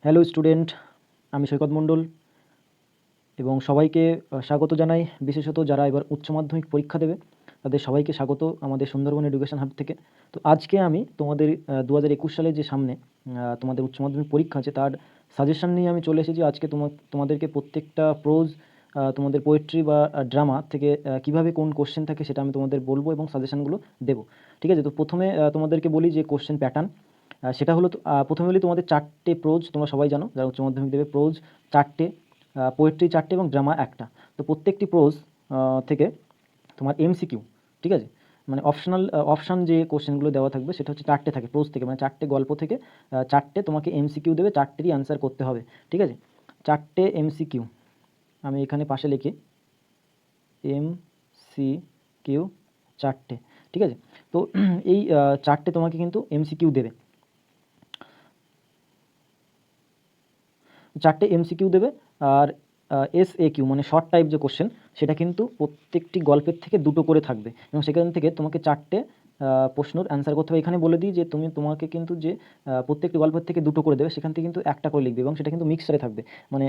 Hello student, আমি সৈকত মণ্ডল এবং সবাইকে স্বাগত জানাই। বিশেষত যারা এবার উচ্চ মাধ্যমিক পরীক্ষা দেবে তাদের সবাইকে স্বাগত আমাদের সুন্দরবন এডুকেশন হাব থেকে। তো আজকে আমি তোমাদের 2021 সালে যে সামনে তোমাদের উচ্চ মাধ্যমিক পরীক্ষা আছে তার সাজেশন নিয়ে আমি চলে এসেছি। আজকে তোমাদেরকে প্রত্যেকটা প্রোজ, তোমাদের পোয়েট্রি বা ড্রামা থেকে কীভাবে কোন কোশ্চেন থাকে সেটা আমি তোমাদের বলবো এবং সাজেশনগুলো দেবো। ঠিক আছে, তো প্রথমে তোমাদেরকে বলি যে কোশ্চেন প্যাটার্ন সেটা হলো প্রথমে বলি তোমাদের 4টে প্রোজ, তোমরা সবাই জানো যারা উচ্চ মাধ্যমিক দেবে, প্রোজ 4টে, পোয়েট্রি 4টে এবং ড্রামা একটা। তো প্রত্যেকটি প্রোজ থেকে তোমার এমসিকিউ, ঠিক আছে, মানে অপশান যে কোশ্চেনগুলো দেওয়া থাকবে সেটা হচ্ছে 4টে থাকে প্রোজ থেকে, মানে 4টে গল্প থেকে 4টে তোমাকে এমসিকিউ দেবে, 4টেরই অ্যান্সার করতে হবে। ঠিক আছে, 4টে এমসিকিউ আমি এখানে পাশে লিখি, এমসিকিউ 4টে। ঠিক আছে, তো এই 4টে তোমাকে কিন্তু এমসিকিউ দেবে, 4টে এমসিকিউ দেবে। আর এসএকিউ মানে শর্ট টাইপ যে কোশ্চেন সেটা কিন্তু প্রত্যেকটি গল্পের থেকে 2টো করে থাকবে এবং সেখান থেকে তোমাকে 4টে প্রশ্নের অ্যান্সার করতে হবে। এখানে বলে দিই যে তোমাকে কিন্তু যে প্রত্যেকটি গল্পের থেকে 2টো করে দেবে সেখান থেকে কিন্তু একটা করে লিখবে এবং সেটা কিন্তু মিক্সচারে থাকবে, মানে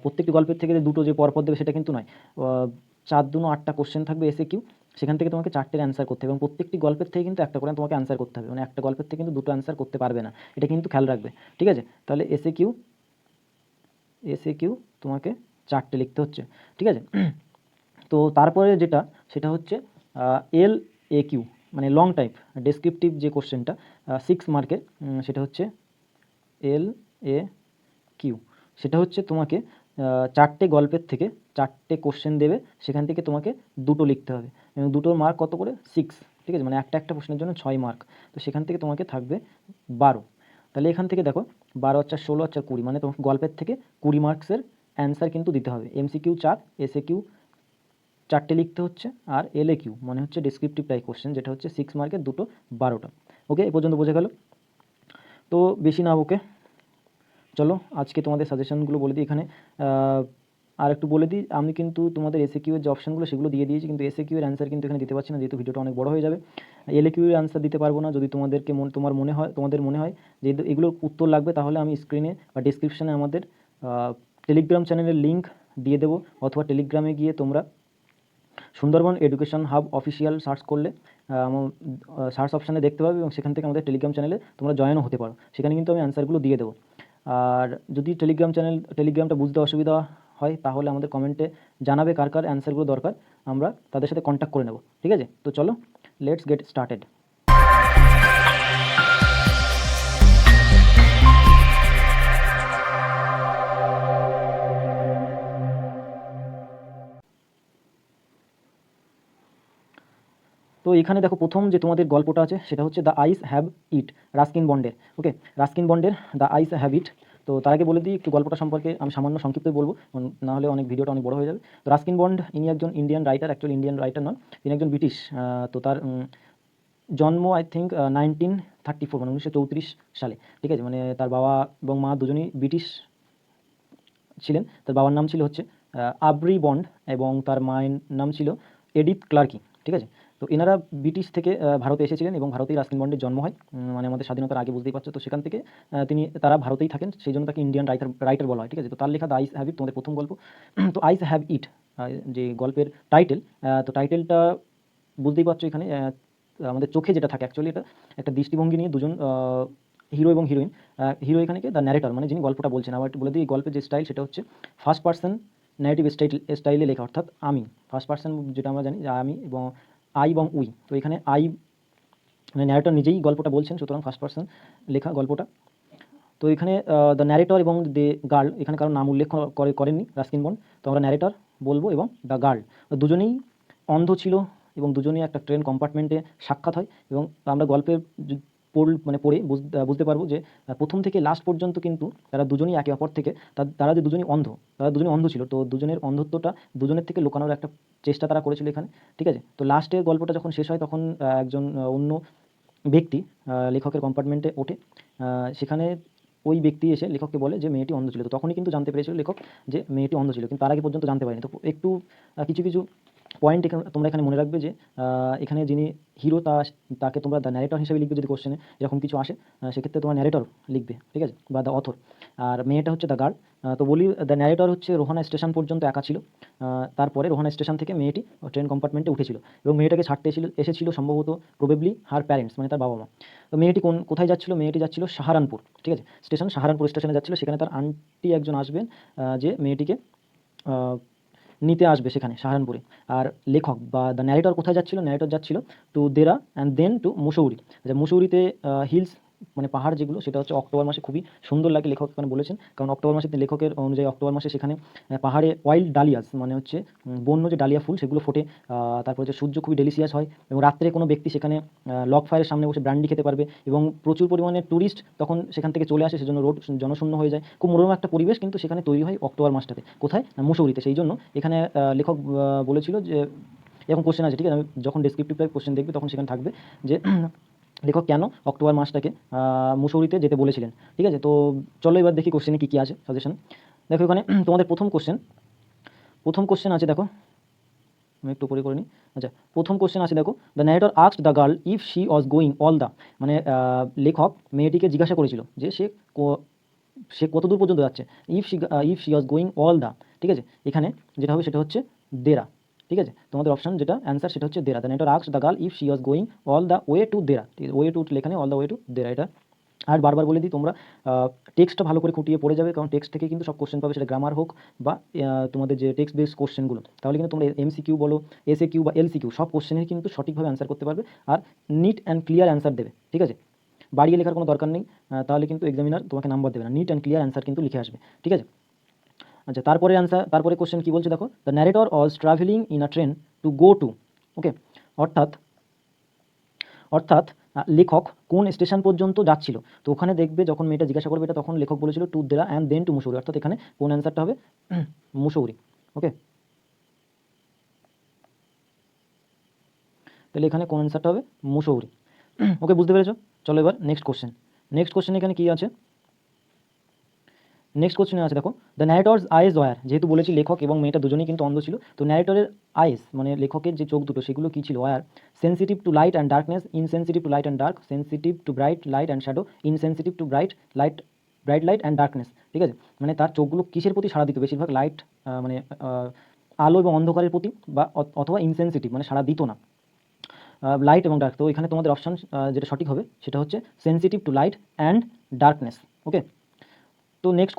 প্রত্যেকটি গল্পের থেকে যে 2টো যে পরপর দেবে সেটা কিন্তু নয়। 4 8টা কোশ্চেন থাকবে এসএকিউ, সেখান থেকে তোমাকে 4টের অ্যান্সার করতে হবে এবং প্রত্যেকটি গল্পের থেকে কিন্তু একটা করে তোমাকে অ্যান্সার করতে হবে, মানে একটা গল্পের থেকে কিন্তু 2টো অ্যান্সার করতে পারবে না, এটা কিন্তু খেয়াল রাখবে। ঠিক আছে, তাহলে এসএকিউ তোমাকে 4টে লিখতে হচ্ছে। ঠিক আছে, তো তারপরে যেটা সেটা হচ্ছে এলএকিউ মানে লং টাইপ ডেসক্রিপটিভ যে কোশ্চেনটা 6 মার্কের, সেটা হচ্ছে এলএকিউ। সেটা হচ্ছে তোমাকে 4টে গল্পের থেকে 4টে কোশ্চেন দেবে, সেখান থেকে তোমাকে 2টো লিখতে হবে এবং 2টোর মার্ক কত করে 6। ঠিক আছে, মানে একটা প্রশ্নের জন্য 6 মার্ক, তো সেখান থেকে তোমাকে থাকবে 12। তাহলে এখান থেকে দেখো 12 আর 4 16 আর 4 20, মানে তোমাকে গল্পের থেকে 20 মার্কসের অ্যান্সার কিন্তু দিতে হবে। এমসিকিউ 4, এসএকিউ 4টে লিখতে হচ্ছে, আর এলএকিউ মানে হচ্ছে ডেসক্রিপটিভ টাইপ কোশ্চেন যেটা হচ্ছে 6 মার্কের 2টো 12টা। ওকে, এ পর্যন্ত বোঝা গেল? তো বেশি না ওকে, চলো আজকে তোমাদের সাজেশনগুলো বলে দিই। এখানে আর একটু বলে দিই, আমি কিন্তু তোমাদের এসএকিউ এর যে অপশানগুলো সেগুলো দিয়ে দিয়েছি, কিন্তু এসএকিউ এর অ্যান্সার কিন্তু এখানে দিতে পারছি না যেহেতু ভিডিওটা অনেক বড় হয়ে যাবে। এলএকিউ এর অ্যান্সার দিতে পারবো না। যদি তোমাদের মনে হয় যে এগুলোর উত্তর লাগবে তাহলে আমি স্ক্রিনে বা ডিসক্রিপশানে আমাদের টেলিগ্রাম চ্যানেলের লিঙ্ক দিয়ে দেবো, অথবা টেলিগ্রামে গিয়ে তোমরা Sundarban education hub official search করলে সার্চ অপশানে দেখতে পাবে এবং সেখান থেকে আমাদের টেলিগ্রাম চ্যানেলে তোমরা জয়েনও হতে পারো, সেখানে কিন্তু আমি অ্যান্সারগুলো দিয়ে দেবো। আর যদি টেলিগ্রামটা বুঝতে অসুবিধা হয় তাহলে আমাদের কমেন্টে জানাবে কার কার অ্যান্সারগুলো দরকার, আমরা তাদের সাথে কন্ট্যাক্ট করে নেব। ঠিক আছে, তো চলো লেটস গেট স্টার্টেড। তো এখানে দেখো প্রথম যে তোমাদের গল্পটা আছে সেটা হচ্ছে the eyes have it, Ruskin বন্ডের। ওকে, রাস্কিন বন্ডের দ্য আইস হ্যাভ ইট। তো তার আগে বলে দিই একটু গল্পটা সম্পর্কে, আমি সামান্য সংক্ষিপ্তই বলবো, না হলে ভিডিওটা অনেক বড় হয়ে যাবে। তো রাস্কিন বন্ড ইনি একজন Indian writer, actually Indian writer নন, তিনি একজন ব্রিটিশ। তো তার জন্ম আই থিঙ্ক 1934 মানে 1934 সালে। ঠিক আছে, মানে তার বাবা এবং মা দুজনেই ব্রিটিশ ছিলেন। তার বাবার নাম ছিল হচ্ছে আব্রি বন্ড এবং তার মায়ের নাম ছিল এডিথ ক্লার্কি। ঠিক আছে, তো এনারা ব্রিটিশ থেকে ভারতে এসেছিলেন এবং ভারতেই রাস্কিন বন্ডের জন্ম হয়, মানে আমাদের স্বাধীনতার আগে, বুঝতেই পারছো। তো সেখান থেকে তারা ভারতেই থাকেন, সেই জন্য তাকে ইন্ডিয়ান রাইটার বলা হয়। ঠিক আছে, তো তার লেখা দ্য আইস হ্যাভ ইট তোমাদের প্রথম গল্প। তো আইস হ্যাভ ইট যে গল্পের টাইটেল, তো টাইটেলটা বুঝতেই পারছো এখানে আমাদের চোখে যেটা থাকে, অ্যাকচুয়ালি এটা একটা দৃষ্টিভঙ্গি নিয়ে দুজন হিরো এবং হিরোইন। হিরো এখানে কি দ্য ন্যারেটর মানে যিনি গল্পটা বলছেন। আবার একটু বলে দিই, গল্পের যে স্টাইল সেটা হচ্ছে ফার্স্ট পার্সন ন্যারেটিভ স্টাইলে লেখা, অর্থাৎ আমি ফার্স্ট পার্সন যেটা আমরা জানি যে আমি এবং আই এবং উই, তো এখানে আই মানে ন্যারেটর নিজেই গল্পটা বলছেন, সুতরাং ফার্স্ট পার্সন লেখা গল্পটা। তো এখানে দ্য ন্যারেটর এবং দ্য গার্ল এখানে কারণ নাম উল্লেখ করেননি রাস্কিন বন্ড, তো আমরা ন্যারেটর বলবো এবং দ্য গার্ল। দুজনেই অন্ধ ছিল এবং দুজনেই একটা ট্রেন কম্পার্টমেন্টে সাক্ষাৎ হয় এবং আমরা গল্পের পড়ে বুঝতে পারবো যে প্রথম থেকে লাস্ট পর্যন্ত কিন্তু তারা দুজনেই একে অপর থেকে তারা যে দুজনেই অন্ধ ছিল, তো দুজনের অন্ধত্বটা দুজনের থেকে লুকানোর একটা চেষ্টা তারা করেছিল এখানে। ঠিক আছে, তো লাস্টের গল্পটা যখন শেষ হয় তখন একজন অন্য ব্যক্তি লেখকের কম্পার্টমেন্টে ওঠে, সেখানে ওই ব্যক্তি এসে লেখককে বলে যে মেয়েটি অন্ধ ছিল। তো তখনই কিন্তু জানতে পেরেছিল লেখক যে মেয়েটি অন্ধ ছিল, কিন্তু তার আগে পর্যন্ত জানতে পারেনি। তো একটু কিছু পয়েন্ট তোমরা এখানে মনে রাখবে যে এখানে যিনি হিরো তাকে তোমরা দ্য ন্যারেটর হিসেবে লিখবে যদি কোশ্চেনে এরকম কিছু আসে, সেক্ষেত্রে তোমার ন্যারেটর লিখবে, ঠিক আছে, বা দ্য অথর। আর মেয়েটা হচ্ছে দ্য গার্ল। তো বলি দ্য ন্যারেটর হচ্ছে রোহানা স্টেশন পর্যন্ত একা ছিল। তারপরে রোহানা স্টেশন থেকে মেয়েটি ট্রেন কম্পার্টমেন্টে উঠেছিল এবং মেয়েটাকে ছাড়তে এসেছিল সম্ভবত প্রবেবলি হার প্যারেন্টস, মানে তার বাবা মা। তো মেয়েটি কোথায় যাচ্ছিল? মেয়েটি যাচ্ছিল সাহারানপুর, ঠিক আছে, স্টেশন সাহারানপুর স্টেশনে যাচ্ছিল। সেখানে তার আন্টি একজন আসবেন, যে মেয়েটিকে নিতে আসবে সেখানে সাহারানপুরে। আর লেখক বা দ্য ন্যারেটর কোথায় যাচ্ছিল? ন্যারেটর যাচ্ছিল to Dehra and then to Mussoorie. আচ্ছা, মুসৌরিতে হিলস মানে পাহাড় যেগুলো, সেটা হচ্ছে অক্টোবর মাসে খুবই সুন্দর লাগে, লেখক এখানে বলেছেন। কারণ অক্টোবর মাসে লেখকের অনুযায়ী অক্টোবর মাসে সেখানে পাহাড়ে ওয়াইল্ড ডালিয়াস মানে হচ্ছে বন্য যে ডালিয়া ফুল সেগুলো ফোটে। তারপর হচ্ছে সূর্য খুবই ডেলিসিয়াস হয় এবং রাত্রে কোনো ব্যক্তি সেখানে লগ ফায়ারের সামনে বসে ব্র্যান্ডি খেতে পারবে এবং প্রচুর পরিমাণে ট্যুরিস্ট তখন সেখান থেকে চলে আসে, সেজন্য রোড জনশূন্য হয়ে যায়। খুব মনোরম একটা পরিবেশ কিন্তু সেখানে তৈরি হয় অক্টোবর মাসটাতে। কোথায়? না, মুসৌরিতে। সেই জন্য এখানে লেখক বলেছিল যে এরকম কোশ্চেন আছে, ঠিক আছে, আমি যখন ডেসক্রিপটিভ টাইপ কোশ্চেন দেখবে তখন সেখানে থাকবে যে লেখক কেন অক্টোবর মাসটাকে মুসৌরিতে যেতে বলেছিলেন, ঠিক আছে। তো চলো এবার দেখি কোশ্চেনে কী কী আছে সাজেশন। দেখো এখানে তোমাদের প্রথম কোশ্চেন আছে, দেখো আমি একটু উপরে করে নিই। আচ্ছা, প্রথম কোশ্চেন আছে, দেখো the narrator asked the girl if she was going all the, মানে লেখক মেয়েটিকে জিজ্ঞাসা করেছিল যে সে কত দূর পর্যন্ত যাচ্ছে। If she was going all the, ঠিক আছে, এখানে যেটা হবে সেটা হচ্ছে দেরা, ঠিক আছে। তোমাদের অপশন যেটা অ্যান্সার সেটা হচ্ছে Dehra. The narrator asked the girl if she was going all the way to Dehra, ঠিক আছে, ওয়ে টু লেখানে all the way to Dehra. এটা আর বারবার বলে দিই, তোমরা টেক্সটটা ভালো করে খুঁটিয়ে পড়ে যাবে, কারণ টেক্সট থেকে কিন্তু সব কোশ্চেন পাবে, সেটা গ্রামার হোক বা তোমাদের যে টেক্সট বেসড কোশ্চেনগুলো। তাহলে কিন্তু তোমরা এমসিকিউ বলো, এসএকিউ বা এলসিকিউ সব কোশ্চেনের কিন্তু সঠিকভাবে অ্যান্সার করতে পারবে আর নিট অ্যান্ড ক্লিয়ার অ্যান্সার দেবে, ঠিক আছে। বাড়িয়ে লেখার কোনো দরকার নেই, তাহলে কিন্তু এক্সামিনার তোমাকে নাম্বার দেবে না। নিট অ্যান্ড ক্লিয়ার অ্যান্সার কিন্তু লিখে আসবে, ঠিক আছে। আচ্ছা, তারপরে কোশ্চেন কী বলছে দেখো, the narrator was travelling in a train to go to, okay, অর্থাৎ অর্থাৎ লেখক কোন স্টেশন পর্যন্ত যাচ্ছিল। তো ওখানে দেখবে যখন মেয়েটা জিজ্ঞাসা করবে এটা, তখন লেখক বলেছিল to Dehra and then to Mussoorie, অর্থাৎ এখানে কোন অ্যান্সারটা হবে? মুসৌরি, ওকে। তাহলে এখানে কোন অ্যান্সারটা হবে? মুসৌরি, ওকে, বুঝতে পেরেছো? চলো এবার নেক্সট কোশ্চেন এখানে কী আছে? নেক্সট কোশ্চেনে আছে, দেখো দ্য ন্যারেটরস আইজ ওয়ার, যেহেতু বলেছি লেখক এবং মেয়েটা দুজনেই কিন্তু অন্ধ ছিল, তো ন্যারেটরের আইস মানে লেখকের যে চোখ দুটো সেগুলো কী ছিল? Were sensitive to light and darkness, insensitive to light and dark, sensitive to bright light and shadow, insensitive to bright light and darkness, ঠিক আছে। মানে তার চোখগুলো কিসের প্রতি সাড়া দিত? বেশিরভাগ লাইট মানে আলো এবং অন্ধকারের প্রতি, বা অথবা ইনসেন্সিটিভ মানে সাড়া দিত না, লাইট এবং ডার্ক। তো এখানে তোমাদের অপশান যেটা সঠিক হবে সেটা হচ্ছে sensitive to light and darkness, okay. তো নেক্সট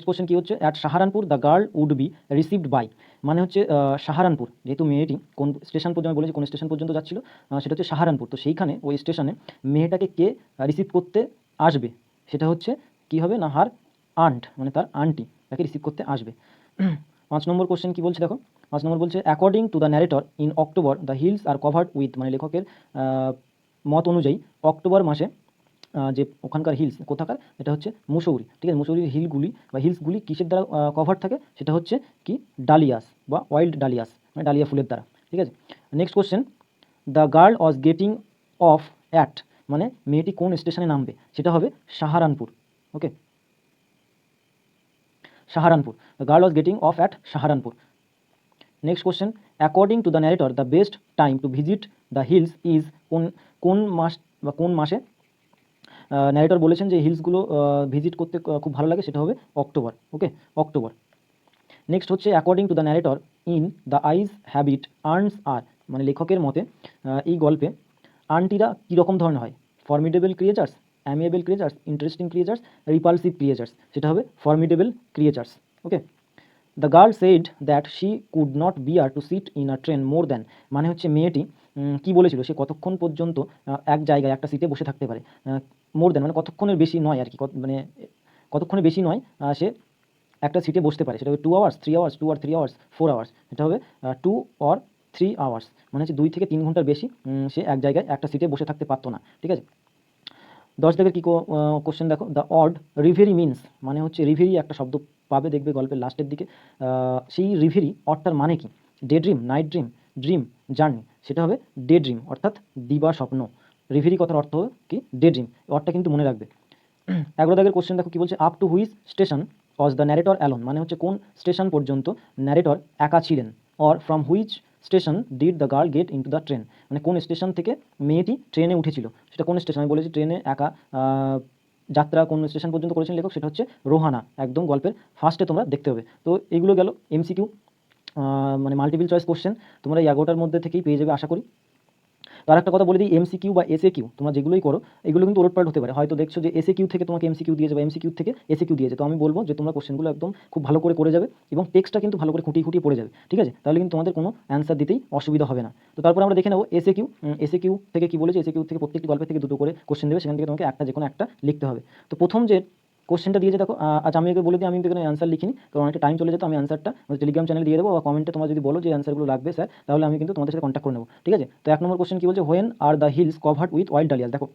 কোশ্চেন কী হচ্ছে? At Saharanpur the girl would be received by, মানে হচ্ছে সাহারানপুর, যেহেতু মেয়েটি কোন স্টেশন পর্যন্ত, আমি বলেছি কোন স্টেশন পর্যন্ত যাচ্ছিল, সেটা হচ্ছে সাহারানপুর। তো সেইখানে ওই স্টেশনে মেয়েটাকে কে রিসিভ করতে আসবে? সেটা হচ্ছে কি হবে না, হার আন্ট, মানে তার আন্টি তাকে রিসিভ করতে আসবে। 5 নম্বর কোশ্চেন কী বলছে দেখো, 5 নম্বর বলছে according to the narrator in October the hills are covered with, মানে লেখকের মত অনুযায়ী অক্টোবর মাসে যে ওখানকার হিলস কোথাকার? এটা হচ্ছে মুসৌরি, ঠিক আছে। মুসৌরির হিলসগুলি কিসের দ্বারা কভার থাকে? সেটা হচ্ছে কি? ডালিয়াস বা ওয়াইল্ড ডালিয়াস, মানে ডালিয়া ফুলের দ্বারা, ঠিক আছে। Next question, the girl was getting off at, মানে মেয়েটি কোন স্টেশনে নামবে? সেটা হবে Saharanpur, okay, Saharanpur. The girl was getting off at Saharanpur. Next question, according to the narrator the best time to visit the hills is, কোন মাস বা কোন মাসে ন্যারেটর বলেছেন যে হিলসগুলো ভিজিট করতে খুব ভালো লাগে? সেটা হবে অক্টোবর, ওকে, অক্টোবর। নেক্সট হচ্ছে according to the narrator in the eyes have it আর্নস আর, মানে লেখকের মতে এই গল্পে আন্টিরা কীরকম ধরনের হয়? Formidable creatures, amiable creatures, interesting creatures, repulsive creatures, সেটা হবে formidable creatures, okay. The girl said that she could not bear to sit in a train more than, মানে হচ্ছে মেয়েটি কী বলেছিল? সে কতক্ষণ পর্যন্ত এক জায়গায় একটা সিটে বসে থাকতে পারে? মোর দ্যান মানে কতক্ষণের বেশি নয় আর কি, মানে কতক্ষণের বেশি নয় সে একটা সিটে বসতে পারে। সেটা হবে 2 hours, 3 hours, 2 or 3 hours, 4 hours, এটা হবে 2 or 3 আওয়ার্স, মানে হচ্ছে 2 থেকে 3 ঘন্টার বেশি সে এক জায়গায় একটা সিটে বসে থাকতে পারতো না, ঠিক আছে। 10 দাগের কী কোশ্চেন দেখো, দ্য অড রিভেরি মিনস, মানে হচ্ছে রিভেরি একটা শব্দ পাবে দেখবে গল্পের লাস্টের দিকে, সেই রিভেরি অডটার মানে কি? Day dream, night dream, dream, journey, সেটা হবে ডে ড্রিম, অর্থাৎ দিবা স্বপ্ন। রিভেরি কথার অর্থ কি? ডে ড্রিম, অর্থটা কিন্তু মনে রাখবে। 11 দাগের কোশ্চেন দেখো কী বলছে, up to which station was the narrator alone, মানে হচ্ছে কোন স্টেশন পর্যন্ত ন্যারেটর একা ছিলেন? Or from which station did the girl gate into the train, মানে কোন স্টেশন থেকে মেয়েটি ট্রেনে উঠেছিল, সেটা কোন স্টেশন, আমি বলেছি ট্রেনে একা যাত্রা কোন স্টেশন পর্যন্ত করেছেন লেখক, সেটা হচ্ছে রোহানা, একদম গল্পের ফার্স্টে তোমরা দেখতে হবে। তো এইগুলো গেল এমসিকিউ, মানে মাল্টিপল চয়েস কোশ্চেন, তোমরা এই 11টার মধ্যে থেকেই পেয়ে যাবে আশা করি। তো আরেকটা কথা বলে দিই, এমসিকিউ বা এসএকিউ তোমরা যেগুলোই করো এগুলো কিন্তু ওলটপালট হতে পারে, হয়তো দেখছো যে এসএকিউ থেকে তোমাকে এমসিকিউ দিয়েছে বা এমসিকিউ থেকে এসএকিউ দিয়েছে, তো আমি বলবো যে তোমরা কোশ্চেনগুলো একদম খুব ভালো করে যাবে এবং টেক্সটটা কিন্তু ভালো করে খুঁটিয়ে খুঁটিয়ে পড়ে যাবে, ঠিক আছে, তাহলে কিন্তু তোমাদের কোনো অ্যান্সার দিতেই অসুবিধা হবে না। তো তারপর আমরা দেখে নেবো এসএকিউ। এসএকিউ থেকে কি বলেছে, এসএকিউ থেকে প্রত্যেকটি গল্পের থেকে দুটো করে কোশ্চেন দেবে, সেখান থেকে তোমাকে একটা যে কোনো একটা লিখতে হবে। তো প্রথম যে কোশ্চেনটা দিয়েছে দেখো, আচ্ছা আমি একে বলে দিই, আমি কিন্তু এখানে অ্যান্সার লিখিনি কারণ অনেকটা টাইম চলে যেত, আমি অ্যান্সারটা টেলিগ্রাম চ্যানেলে দিয়ে দেবো বা কমেন্টে তোমরা যদি বলো যে অ্যান্সারগুলো লাগবে স্যার, তাহলে আমি কিন্তু তোমাদের সাথে কন্ট্যাক্ট করে নেবো, ঠিক আছে। তো 1 নম্বর কোশ্চেন কি বলছে, when are the hills covered with wild Dalia's, দেখো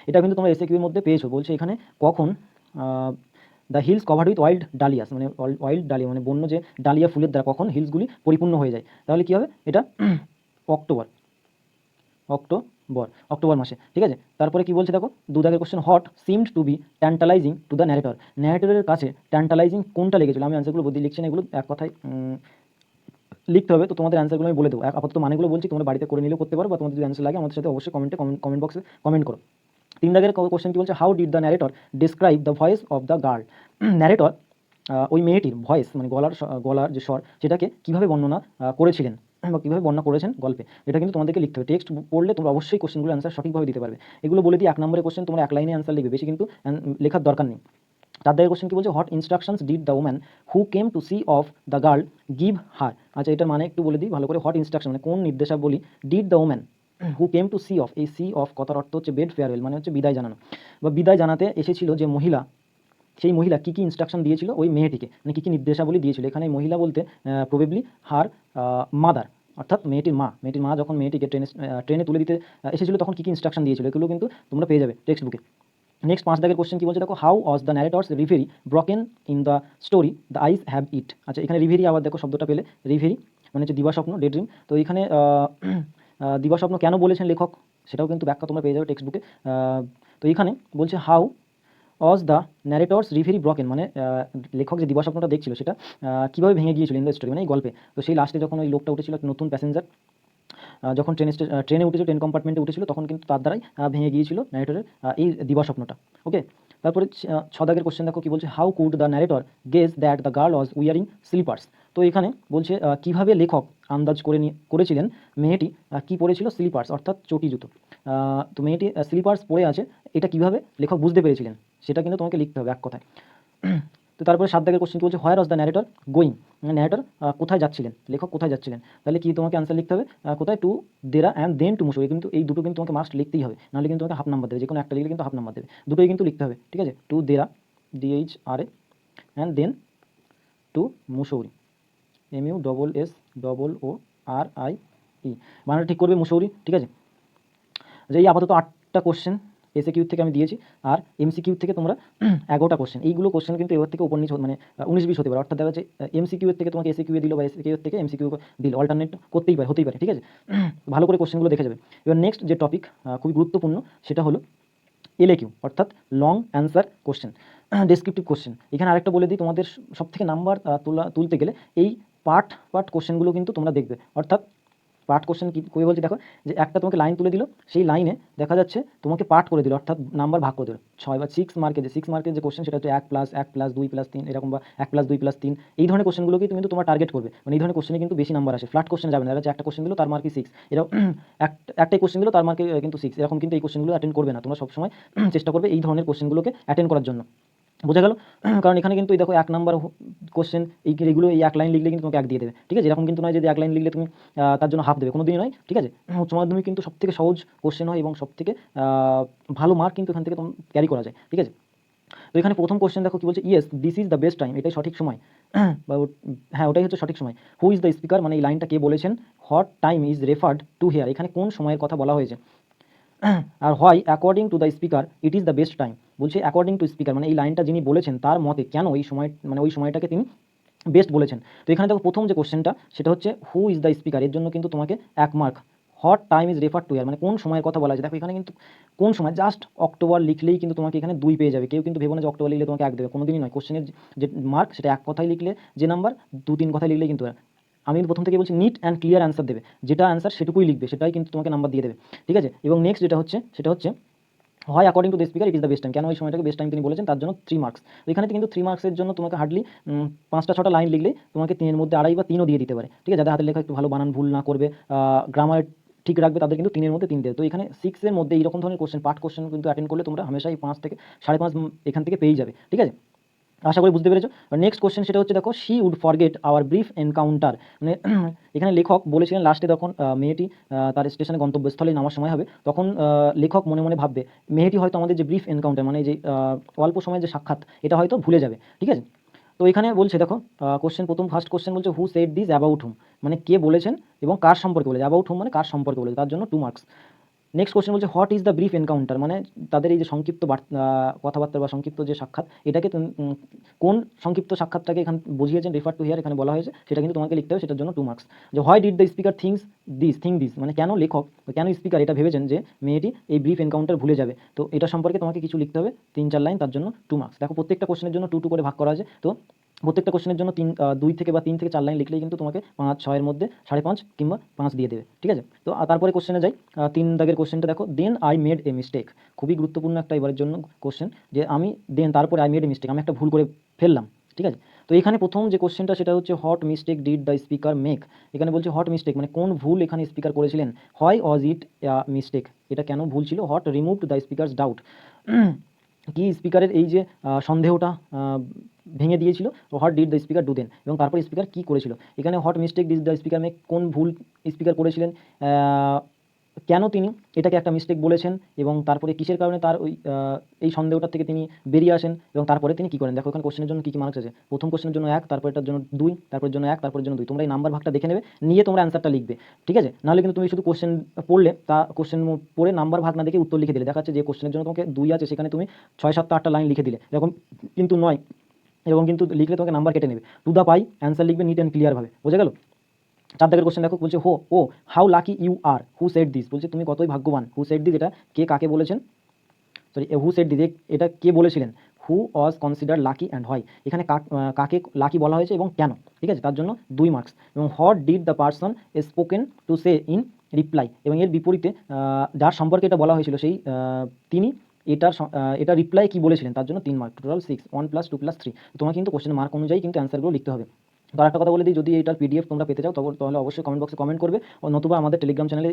এটা কিন্তু তোমরা এসএকিউ এর মধ্যে পেয়েছো, বলছে এখানে কখন the hills covered with wild Dalia's, মানে ওয়াইল্ড ডালিয়া মানে বন্য যে ডালিয়া ফুলের দ্বারা কখন হিলসগুলি পরিপূর্ণ হয়ে যায়, তাহলে কী হবে, এটা অক্টোবর, অক্টোবর মাসে, ঠিক আছে। তারপরে কি বলছে দেখো, 2 দাগের question, what seemed to be tantalising to the narrator, ন্যারেটরের কাছে ট্যান্টালাইজিং কোনটা লেগেছিল, আমি অ্যান্সারগুলো বলতে লিখছি না, এগুলো এক কথায় লিখতে হবে, তো তোমাদের অ্যান্সারগুলো আমি বলে দেবো, আপাতত মানেগুলো বলছি, তোমরা বাড়িতে করে নিলেও করতে পারো, বা তোমাদের যদি অ্যান্সার লাগে আমাদের সাথে অবশ্যই কমেন্ট বক্সে কমেন্ট করো। 3 দাগের কোশ্চেন কি বলছে, how did the narrator describe the voice of the girl, narrator ওই মেয়েটির ভয়েস মানে গলার যে স্বর সেটাকে কীভাবে বর্ণনা করেছিলেন বা কীভাবে বর্ণনা করেছেন গল্পে, এটা কিন্তু তোমাদেরকে লিখতে হবে। টেক্সট পড়লে তোমরা অবশ্যই কোশ্চেনগুলো অ্যান্সার সঠিকভাবে দিতে পারবে। এগুলো বলে দিই, 1 নম্বরের কোশ্চেন তোমরা এক লাইনে অ্যান্সার লিখবে, বেশি কিন্তু লেখার দরকার নেই। 4 দাগের কোশ্চেন কি বলছে, what instructions did the woman who came to see off the girl give her, আচ্ছা এটার মানে একটু বলে দিই ভালো করে, হোয়াট ইনস্ট্রাকশন মানে কোন নির্দেশাবলী, did the woman who came to see off, এই সি অফ কথার অর্থ হচ্ছে বেড ফেয়ারওয়েল, মানে হচ্ছে বিদায় জানানো বা বিদায় জানাতে এসেছিল যে মহিলা, সেই মহিলা কী কী ইনস্ট্রাকশন দিয়েছিল ওই মেয়েটিকে, মানে কী কী নির্দেশাবলী দিয়েছিল, এখানে মহিলা বলতে প্রবেবলি হার মাদার, অর্থাৎ মেয়েটির মা যখন মেয়েটিকে ট্রেনে তুলে দিতে এসেছিল তখন কী কী ইনস্ট্রাকশন দিয়েছিল, এগুলো কিন্তু তোমরা পেয়ে যাবে টেক্সট বুকে। নেক্সট 5 দাগের কোশ্চেন কি বলছে দেখো, how was the narrator's reverie broken in the story the eyes have it, আচ্ছা এখানে রিভেরি আবার দেখো শব্দটা পেলে, রিভেরি মানে হচ্ছে দিবাস্বপ্ন, ডে ড্রিম, তো এখানে দিবাস্বপ্ন কেন বলেছেন লেখক সেটাও কিন্তু ব্যাখ্যা তোমরা পেয়ে যাবে টেক্সট বুকে। তো এখানে বলছে how Aja the narrator's reverie broken, মানে লেখক যে দিবাস্বপ্নটা দেখছিল সেটা কীভাবে ভেঙে গিয়েছিল ইন দ্য স্টোরি, মানে এই গল্পে, তো সেই লাস্টে যখন ওই লোকটা উঠেছিল একটা নতুন প্যাসেঞ্জার, যখন ট্রেনে উঠেছিল, ট্রেন কম্পার্টমেন্টে উঠেছিল, তখন কিন্তু তার দ্বারাই ভেঙে গিয়েছিল ন্যারেটরের এই দিবাস্বপ্নটা। ওকে, তারপরে 6 দাগের কোশ্চেন দেখো কি বলছে, how could the narrator guess that the girl was wearing sleepers, তো এখানে বলছে কীভাবে লেখক আন্দাজ করেছিলেন মেয়েটি কী পরেছিল, স্লিপার্স অর্থাৎ চটি জুতো, তো মেয়েটি স্লিপার্স পরে আছে, এটা কীভাবে লেখক বুঝতে পেরেছিলেন সেটা কিন্তু তোমাকে লিখতে হবে এক কথায়। তো তারপরে 7 দাগের কোশ্চেন কি বলছে, where was the narrator going, narrator কোথায় যাচ্ছিলেন, লেখক কোথায় যাচ্ছিলেন, তাহলে কি তোমাকে অ্যান্সার লিখতে হবে, কোথায়, to Dehra and then to Mussoorie, কিন্তু এই দুটো কিন্তু তোমাকে মাস্ট লিখতেই হবে, নাহলে কিন্তু তোমাকে হাফ নাম্বার দেবে, যে কোনো একটা লিখলে কিন্তু হাফ নাম্বার দেবে, দুটোই কিন্তু লিখতে হবে, ঠিক আছে, to Dehra DHRA and then to Mussoorie MUSSOORIE, মানে ঠিক করবে মুসৌরি, ঠিক আছে। যে এই আপাতত 8টা কোশ্চেন এসএকিউ থেকে আমি দিয়েছি, আর এমসিকিউ থেকে তোমরা 11টা কোশ্চেন, এইগুলো কোশ্চেন কিন্তু এবার থেকে উপর নিচ মানে 19-20 হতে পারে, অর্থাৎ দেখা যাচ্ছে এমসিকিউ এর থেকে তোমাকে এসএকিউ দিল বা এসএকিউ এর থেকে এমসিকিউ দিল, অল্টারনেট হতেই পারে, ঠিক আছে। ভালো করে কোশ্চেনগুলো দেখে যাবে। এবার নেক্সট যে টপিক খুবই গুরুত্বপূর্ণ সেটা হলো এলএকিউ, অর্থাৎ long answer question, descriptive question. এখানে আরেকটা বলে দিই, তোমাদের সবথেকে নাম্বার তুলতে গেলে এই পার্ট কোশ্চেনগুলো কিন্তু তোমরা দেখবে, অর্থাৎ পার্ট কোশ্চেন কী বলছে দেখো, যে একটা তোমাকে লাইন তুলে দিল, সেই লাইনে দেখা যাচ্ছে তোমাকে পার্ট করে দিল, অর্থাৎ নাম্বার ভাগ করে দিল 6 বা 6 মার্কের যে কোশ্চেন সেটা হচ্ছে 1+1+2+3 এরকম, বা 1+2+3, এই ধরনের কোশ্চেনগুলোকে কিন্তু তোমরা টার্গেট করবে, মানে এই ধরনের কোশ্চেনে কিন্তু বেশি নাম্বার আসে, ফ্ল্যাট কোশ্চেন যাবে না, দেখা যাচ্ছে একটা কোশ্চেন দিল তার মার্কে 6, এরকম একটাই কোশ্চেন দিল তার মার্কে কিন্তু 6, এরকম কিন্তু এই কোশ্চেনগুলো অ্যাটেন্ড করবে না, তোমরা সবসময় চেষ্টা করবে এই ধরনের কোশ্চেনগুলোকে অ্যাটেন্ড করার জন্য, বোঝা গেল। কারণ এখানে কিন্তু এই দেখো 1 নাম্বার কোশ্চেন এইগুলো এই এক লাইন লিখলে কিন্তু তোমাকে 1 দিয়ে দেবে, ঠিক আছে, এরকম কিন্তু নয় যে এক লাইন লিখলে তুমি তার জন্য হাফ দেবে, কোনো দিনই নয়, ঠিক আছে। উচ্চ মাধ্যমিক কিন্তু সবথেকে সহজ কোশ্চেন হয় এবং সবথেকে ভালো মার্ক কিন্তু এখান থেকে তুমি ক্যারি করা যায়, ঠিক আছে। তো এখানে প্রথম কোশ্চেন দেখো কি বলছে, yes this is the best time, এটাই সঠিক সময়, বা হ্যাঁ ওটাই হচ্ছে সঠিক সময়, হু ইজ দ্য স্পিকার, মানে এই লাইনটা কে বলেছেন, what time is referred to here, এখানে কোন সময়ের কথা বলা হয়েছে, আর হয় according to the speaker it is the best time, বলছে অ্যাকর্ডিং টু স্পিকার মানে এই লাইনটা যিনি বলেছেন তার মতে কেন এই সময় মানে ওই সময়টাকে তিনি বেস্ট বলেছেন। তো এখানে দেখো প্রথম যে কোশ্চেনটা সেটা হচ্ছে হু ইজ দ্য স্পিকার, এর জন্য কিন্তু তোমাকে 1 mark, what time is refer to year মানে কোন সময়ের কথা বলা আছে, দেখো এখানে কিন্তু কোন সময়, জাস্ট অক্টোবর লিখলেই কিন্তু তোমাকে এখানে 2 পেয়ে যাবে, কেউ কিন্তু ভেবো না যে অক্টোবর লিখলে তোমাকে 1 দেবে, কোনোদিনই নয়, কোশ্চেনের যে মার্ক সেটা এক কথায় লিখলে যে নাম্বার, 2-3 কথায় লিখলে কিন্তু আমি কিন্তু প্রথম থেকে বলছি নিট অ্যান্ড ক্লিয়ার অ্যান্সার দেবে, যেটা অ্যান্সার সেটুকুই লিখবে, সেটাই কিন্তু তোমাকে নাম্বার দিয়ে দেবে, ঠিক আছে। এবং নেক্সট যেটা হচ্ছে সেটা হচ্ছে হয় according to the speaker it is the best time, কেন এই সময়টাকে বেস্ট টাইম তিনি বলেছেন তার জন্য 3 মার্কস। তো এখানে কিন্তু 3 মার্কসের জন্য তোমাকে হার্ডলি 5টা 6টা লাইন লিখলেই তোমাকে 3-এর মধ্যে 2.5 বা 3ও দিয়ে দিতে পারে, ঠিক আছে। যাদের হাতের লেখা একটু ভালো, বানান ভুল না করবে, গ্রামার ঠিক রাখবে, তাদের কিন্তু 3-এর মধ্যে 3 দেবে। তো এখানে 6-এর মধ্যে এইরকম ধরনের কোশ্চেন, পার্ট কোশ্চেন কিন্তু অ্যাটেন্ড করলে তোমরা হামেশাই 5 থেকে 5.5 এখান থেকে পেয়েই যাবে, ঠিক আছে। আশা করি বুঝতে পেরেছো। নেক্সট কোশ্চেন সেটা হচ্ছে দেখো, she would forget our brief encounter, মানে এখানে লেখক বলেছিলেন লাস্টে যখন মেয়েটি তার স্টেশনে গন্তব্যস্থলে নামার সময় হবে, তখন লেখক মনে মনে ভাববে মেয়েটি হয়তো আমাদের যে ব্রিফ এনকাউন্টার, মানে যে অল্প সময়ের যে সাক্ষাৎ, এটা হয়তো ভুলে যাবে, ঠিক আছে। তো এখানে বলছে দেখো কোশ্চেন, প্রথম ফার্স্ট কোশ্চেন বলছে হু সেড দিস অ্যাবাউট হুম, মানে কে বলেছেন এবং কার সম্পর্কে বলেছে, অ্যাবাউট হুম মানে কার সম্পর্কে বলেছে, তার জন্য 2 মার্কস। নেক্সট কোশ্চেন বলছে what is the brief encounter, মানে তাদের এই যে সংক্ষিপ্ত কথাবার্তা বা সংক্ষিপ্ত যে সাক্ষাৎ, এটাকে কোন সংক্ষিপ্ত সাক্ষাৎটাকে এখানে বুঝিয়েছেন, রেফার টু হিয়ার এখানে বলা হয়েছে, সেটা কিন্তু তোমাকে লিখতে হবে, সেটার জন্য 2 মার্কস। যে why did the speaker think this, মানে কেন লেখক কেন স্পিকার এটা ভেবেছেন যে মেয়েটি এই ব্রিফ এনকাউন্টার ভুলে যাবে, তো এটা সম্পর্কে তোমাকে কিছু লিখতে হবে, 3-4 লাইন, তার জন্য 2 মার্কস। দেখো প্রত্যেকটা কোশ্চেনের জন্য 2 করে ভাগ করা আছে, তো প্রত্যেকটা কোশ্চেনের জন্য 2 থেকে বা 3 থেকে 4 লাইন লিখলেই কিন্তু তোমাকে 5-6-এর মধ্যে 5.5 কিংবা 5 দিয়ে দেবে, ঠিক আছে। তো তারপরে কোশ্চেনে যাই, 3 দাগের কোশ্চেনটা দেখো, then I made a mistake, খুবই গুরুত্বপূর্ণ একটা এবারের জন্য কোশ্চেন, যে আমি তারপরে আই মেড এ মিস্টেক, আমি একটা ভুল করে ফেললাম, ঠিক আছে। তো এখানে প্রথম যে কোশ্চেনটা সেটা হচ্ছে what mistake did the speaker make, এখানে বলছে হোয়াট মিস্টেক মানে কোন ভুল এখানে স্পিকার করেছিলেন, হয় ওয়াজ ইট মিস্টেক, এটা কেন ভুল ছিল, what removed the speaker's doubt, কি স্পিকারের এই যে সন্দেহটা ভেঙে দিয়েছিল, what did the speaker do then, এবং তারপর স্পিকার কী করেছিল। এখানে what mistake did the speaker make, কোন ভুল স্পিকার করেছিলেন, কেন তিনি এটাকে একটা মিস্টেক বলেছেন, এবং তারপরে কিসের কারণে তার ওই এই সন্দেহটার থেকে তিনি বেরিয়ে আসেন, এবং তারপরে তিনি কী করেন। দেখো এখানে কোশ্চেনের জন্য কী কী মার্কস আছে, প্রথম কোশ্চেনের জন্য 1, তারপরটার জন্য 2, তারপরের জন্য 1, তারপরের জন্য 2, তোমরা এই নাম্বার ভাগটা দেখে নেবে, নিয়ে তোমরা অ্যান্সারটা লিখবে, ঠিক আছে। নাহলে কিন্তু তুমি শুধু কোশ্চেন পড়লে, তা কোশ্চেন পড়ে নাম্বার ভাগ না দেখে উত্তর লিখে দিলে, দেখা যাচ্ছে যে কোশ্চেনের জন্য তোমাকে 2 আছে, সেখানে তুমি 6, 7, 8টা লাইন লিখে দিলে, এরকম কিন্তু নয়, এরকম কিন্তু লিখলে তোমাকে নাম্বার কেটে নেবে। টু দা পাই অ্যান্সার লিখবে নিট অ্যান্ড ক্লিয়ারভাবে, বোঝা গেল। 4 দাগের কোশ্চেন দেখো, বলছে oh how lucky you are who said this, বলছে তুমি কতই ভাগ্যবান, হু সেড দিস এটা কে কাকে বলেছেন, সরি হু সেড দিস এটা কে বলেছিলেন, হু ওয়াজ কনসিডার লাকি অ্যান্ড হয়, এখানে কাকে লাকি বলা হয়েছে এবং কেন, ঠিক আছে, তার জন্য 2 মার্কস। এবং what did the person spoken to say in reply, এবং এর বিপরীতে যার সম্পর্কে এটা বলা হয়েছিল সেই তিনি এটা রিপ্লাই কি বলেছিলেন, তার জন্য 3 মার্ক, টোটাল 6, 1 + 2 + 3। তোমার কিন্তু কোশ্চেন মার্ক অনুযায়ী কিন্তু অ্যান্সারগুলো লিখতে হবে। তো আরেকটা কথা বলে দিই, যদি এটার পিডিএফ তোমরা পেতে চাও তাহলে অবশ্যই কমেন্ট বক্সে কমেন্ট করবে, ও নতুবা আমাদের টেলিগ্রাম চ্যানেলে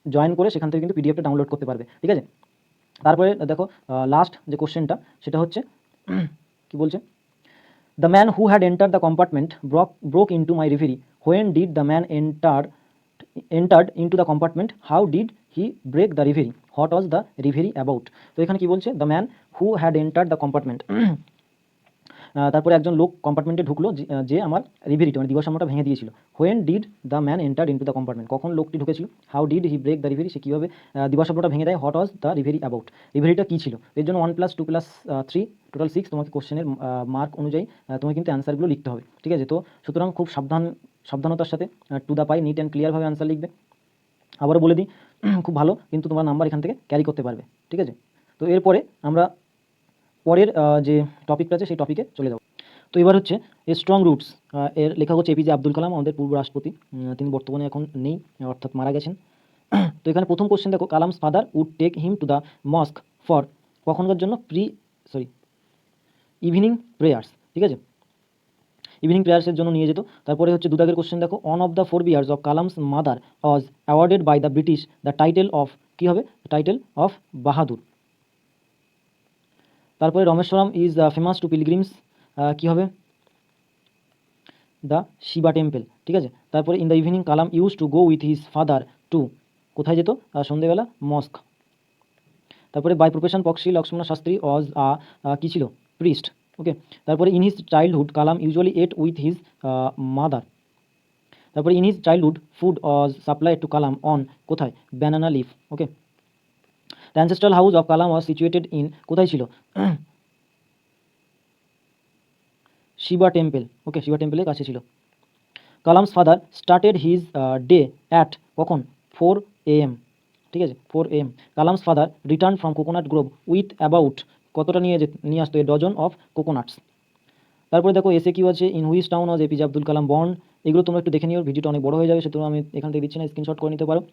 জয়েন করে সেখান থেকে কিন্তু পিডিএফটা ডাউনলোড করতে পারবে, ঠিক আছে। তারপরে দেখো লাস্ট যে কোশ্চেনটা সেটা হচ্ছে কি বলছে, the man who had enter the compartment broke into my reverie, when did the man entered into the compartment, how did he break the reverie, what was the reverie about। তো এখানে কি বলছে, the man who had entered the compartment, তারপরে একজন লোক কম্পার্টমেন্টে ঢুকলো যে আমার রিভেরিটা মানে দিবাস্বপ্নটা ভেঙে দিয়েছিল। When did the man entered into the compartment, কখন লোকটি ঢুকেছিল। How did he break the reverie, সে কীভাবে দিবাস্বপ্নটা ভেঙে দেয়। What was the reverie about, রিভেরিটা কী ছিল। এর জন্য 1 + 2 + 3, টোটাল 6, তোমাকে কোশ্চেনের মার্ক অনুযায়ী তোমাকে কিন্তু অ্যান্সারগুলো লিখতে হবে, ঠিক আছে। তো সুতরাং খুব সাবধানতার সাথে টু দ্য পাই নিট অ্যান্ড ক্লিয়ারভাবে অ্যান্সার লিখবে। আবারও বলে দিই, খুব ভালো কিন্তু তোমার নাম্বার এখান থেকে ক্যারি করতে পারবে, ঠিক আছে। তো এরপরে আমরা পরের যে টপিকটা আছে সেই টপিকে চলে যাব। তো এবার হচ্ছে স্ট্রং রুটস, এর লেখক হচ্ছে এপিজে আব্দুল কালাম, আমাদের পূর্ব রাষ্ট্রপতি। তিনি বর্তমানে এখন নেই, অর্থাৎ মারা গেছেন। তো এখানে প্রথম কোশ্চেন দেখো, Kalam's father would take him to the mosque for, কখনকার জন্য ইভিনিং প্রেয়ার্স, ঠিক আছে, ইভিনিং প্রেয়ার্সের জন্য নিয়ে যেত। তারপরে হচ্ছে 2 দাগের কোশ্চেন দেখো, one of the 4 years of Kalam's mother was awarded by the British the title of, কী হবে, টাইটেল অফ বাহাদুর। তারপরে Rameswaram is famous to pilgrims, কী হবে, দ্য শিবা টেম্পল, ঠিক আছে। তারপরে in the evening Kalam use to go with his father to, কোথায় যেত, সন্ধ্যেবেলা মস্ক। তারপরে বাই প্রফেশন পক্ষী লক্ষ্মণ শাস্ত্রী ওয়াজ কী ছিল, প্রিস্ট, ওকে। তারপরে in his childhood Kalam usually ate with his mother. তারপরে in his childhood food was supplied to Kalam on, কোথায়, banana leaf, okay. The ancestral house of Kalam was situated in, কোথায় ছিল, শিবা টেম্পল, ওকে, শিবা টেম্পলের কাছে ছিল। Kalam's father started his day at, কখন, 4 AM, ঠিক আছে, 4 AM। Kalam's father return from coconut grove with about, কতটা নিয়ে আসতো, এ ডজন অফ কোকোনাটস। তারপরে দেখো এসে কি আছে, in which town was APJ Abdul Kalam born, এগুলো তোমরা একটু দেখে নিও, ভিডিওটা অনেক বড় হয়ে যাবে, সেটা আমি এখান থেকে দিচ্ছি না, স্ক্রিনশট করে নিতে পারো।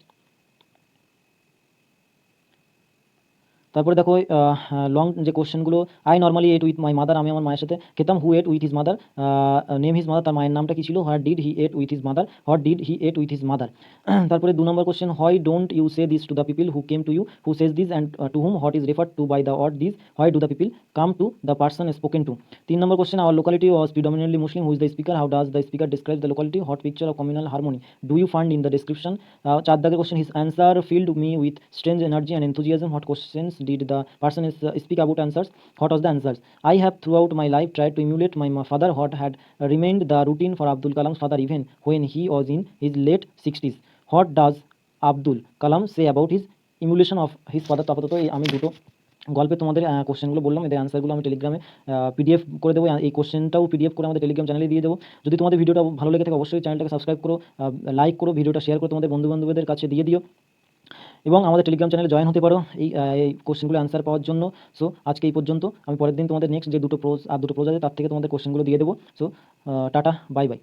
তারপরে দেখো লং যে কোশ্চেনগুলো, I normally ate with my mother, আমি আমার মায়ের সাথে খেতাম। Who ate with his mother, name his mother, তার মায়ের নামটা কী ছিল। What did he ate with his mother, what did he ate with his mother. তারপরে 2 নম্বর question, why don't you say this to the people who came to you, who says this and to whom what is referred to by the word this, why do the people come to the person spoken to. 3 number question, our locality was predominantly Muslim, who is the speaker, how does the speaker describe the locality, what picture of communal harmony do you find in the description. 4 দাগের question, his answer filled me with strange energy and enthusiasm, what questions did the person speak about answers, what was the answers. I have throughout my life tried to emulate my father, what had remained the routine for Abdul Kalam's father even when he was in his late 60s. What does Abdul Kalam say about his emulation of his father? তো আপাতত আমি দুটো গল্পে তোমাদের কোশ্চেনগুলো বললাম, এদের অ্যান্সারগুলো আমি টেলিগ্রামে পিডিএফ করে দেবো, এই কোশ্চেনটাও পিডিএফ করে আমাদের টেলিগ্রাম চ্যানেলে দিয়ে দেবো। যদি তোমাদের ভিডিওটা ভালো লেগে থাকে অবশ্যই চ্যানেলটাকে সাবস্ক্রাইব করো, লাইক করো, ভিডিওটা শেয়ার করো, তোমাদের বন্ধুবান্ধবদের কাছে দিয়ে দিও এবং আমাদের টেলিগ্রাম চ্যানেলে জয়েন হতে পারো এই কোশ্চেনগুলো অ্যান্সার পাওয়ার জন্য। সো আজকে এই পর্যন্ত, আমি পরের দিন তোমাদের নেক্সট যে দুটো প্রোজ আছে তার থেকে তোমাদের কোশ্চেনগুলো দিয়ে দেবো। So tata, bye bye.